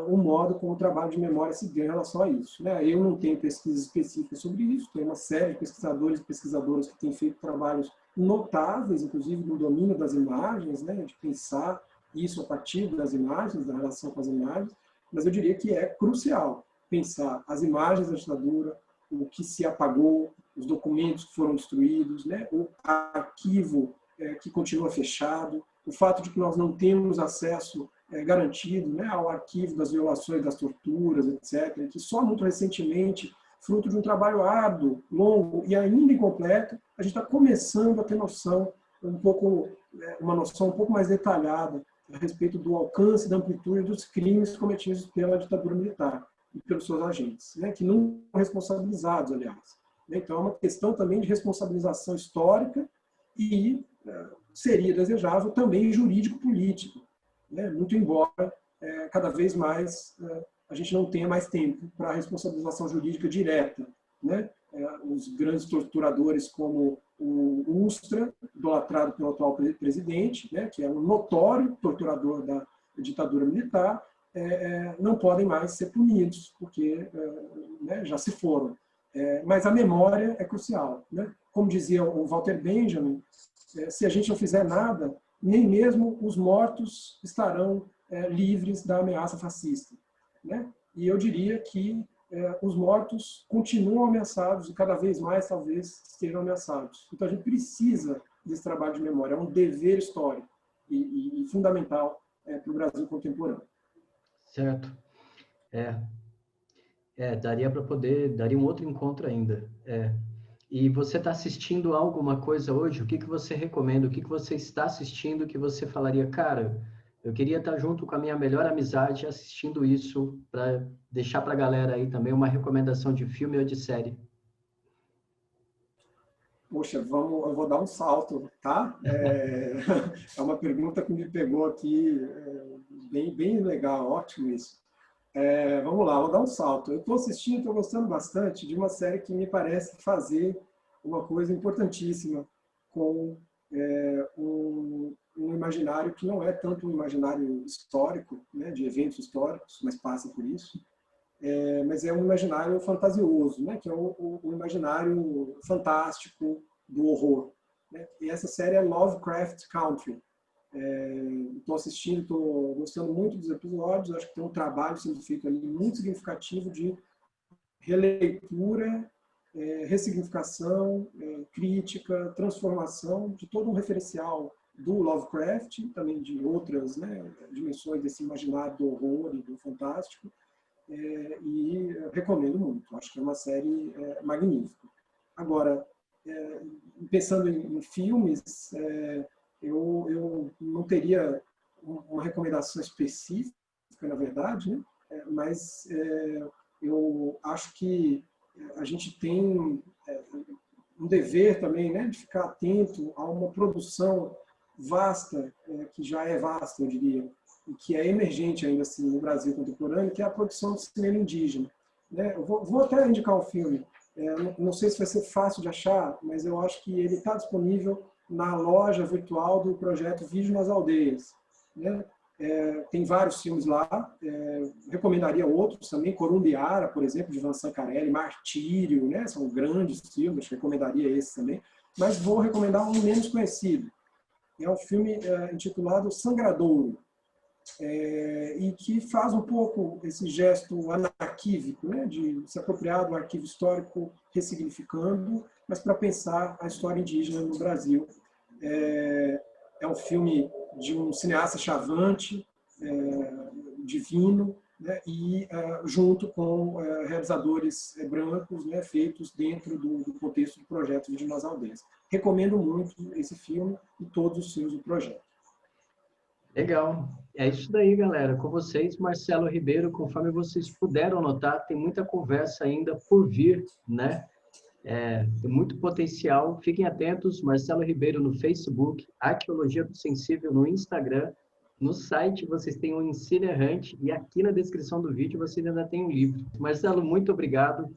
o modo como o trabalho de memória se deu em relação a isso, né? Eu não tenho pesquisas específicas sobre isso, tem uma série de pesquisadores e pesquisadoras que têm feito trabalhos notáveis, inclusive no domínio das imagens, né, de pensar isso a partir das imagens, da relação com as imagens, mas eu diria que é crucial pensar as imagens da ditadura, o que se apagou, os documentos que foram destruídos, né, o arquivo que continua fechado, o fato de que nós não temos acesso garantido, né, ao arquivo das violações, das torturas, etc., que só muito recentemente, fruto de um trabalho árduo, longo e ainda incompleto, a gente está começando a ter noção, uma noção um pouco mais detalhada a respeito do alcance e da amplitude dos crimes cometidos pela ditadura militar e pelos seus agentes, né, que não são responsabilizados, aliás. Então, é uma questão também de responsabilização histórica e seria desejável também jurídico-político, né? Muito embora cada vez mais a gente não tenha mais tempo para a responsabilização jurídica direta, né? Os grandes torturadores como o Ustra, idolatrado pelo atual presidente, né, que é um notório torturador da ditadura militar, não podem mais ser punidos, porque né, já se foram. Mas a memória é crucial, né? Como dizia o Walter Benjamin, se a gente não fizer nada, nem mesmo os mortos estarão livres da ameaça fascista, né? E eu diria que os mortos continuam ameaçados e cada vez mais, talvez, estejam ameaçados. Então, a gente precisa desse trabalho de memória, é um dever histórico e fundamental para o Brasil contemporâneo. Certo. Daria um outro encontro ainda. E você está assistindo alguma coisa hoje? O que você recomenda? O que você está assistindo que você falaria, cara, eu queria estar junto com a minha melhor amizade assistindo isso, para deixar para a galera aí também uma recomendação de filme ou de série? Poxa, eu vou dar um salto, tá? É uma pergunta que me pegou aqui, bem legal, ótimo isso. Vamos lá, vou dar um salto. Eu estou assistindo, estou gostando bastante de uma série que me parece fazer uma coisa importantíssima com um imaginário que não é tanto um imaginário histórico, né, de eventos históricos, mas passa por isso, mas é um imaginário fantasioso, né, que é o imaginário fantástico do horror, né? E essa série é Lovecraft Country. Estou assistindo, estou gostando muito dos episódios, acho que tem um trabalho sendo feito ali muito significativo de releitura, ressignificação, crítica, transformação de todo um referencial do Lovecraft, também de outras, né, dimensões desse imaginário do horror e do fantástico, e recomendo muito. Acho que é uma série magnífica. Agora, pensando em filmes, eu não teria uma recomendação específica, na verdade, né? Mas eu acho que a gente tem um dever também, né, de ficar atento a uma produção vasta, que já é vasta, eu diria, e que é emergente ainda assim no Brasil contemporâneo, que é a produção de cinema indígena. Né? Eu vou até indicar um filme, não sei se vai ser fácil de achar, mas eu acho que ele está disponível na loja virtual do projeto Vídeo nas Aldeias. Né? Tem vários filmes lá, recomendaria outros também, Corumbiara, por exemplo, de Ivan Sancarelli, Martírio, né? São grandes filmes, recomendaria esse também, mas vou recomendar um menos conhecido. É um filme intitulado Sangradouro, e que faz um pouco esse gesto anarquívico, né? De se apropriar do arquivo histórico, ressignificando, mas para pensar a história indígena no Brasil. É um filme de um cineasta chavante, divino, né, e junto com realizadores brancos, né, feitos dentro do contexto do projeto Vídeo nas Aldeias. Recomendo muito esse filme e todos os filmes do projeto. Legal. É isso daí, galera. Com vocês, Marcelo Ribeiro, conforme vocês puderam notar, tem muita conversa ainda por vir, né? Tem muito potencial. Fiquem atentos, Marcelo Ribeiro no Facebook, Arqueologia do Sensível no Instagram. No site vocês têm o Ensino Errante e aqui na descrição do vídeo vocês ainda tem um livro. Marcelo, muito obrigado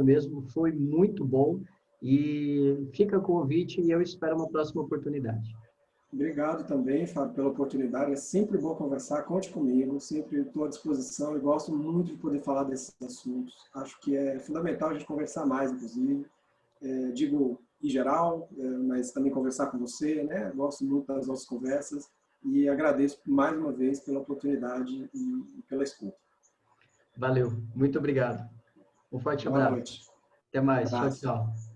mesmo, foi muito bom e fica com o convite e eu espero uma próxima oportunidade. Obrigado também, Fábio, pela oportunidade. É sempre bom conversar, conte comigo, sempre estou à disposição e gosto muito de poder falar desses assuntos. Acho que é fundamental a gente conversar mais, inclusive. Digo em geral, mas também conversar com você, né? Gosto muito das nossas conversas e agradeço mais uma vez pela oportunidade e pela escuta. Valeu, muito obrigado. Um forte Boa abraço. noite. Até mais. Tchau, Abraço. tchau.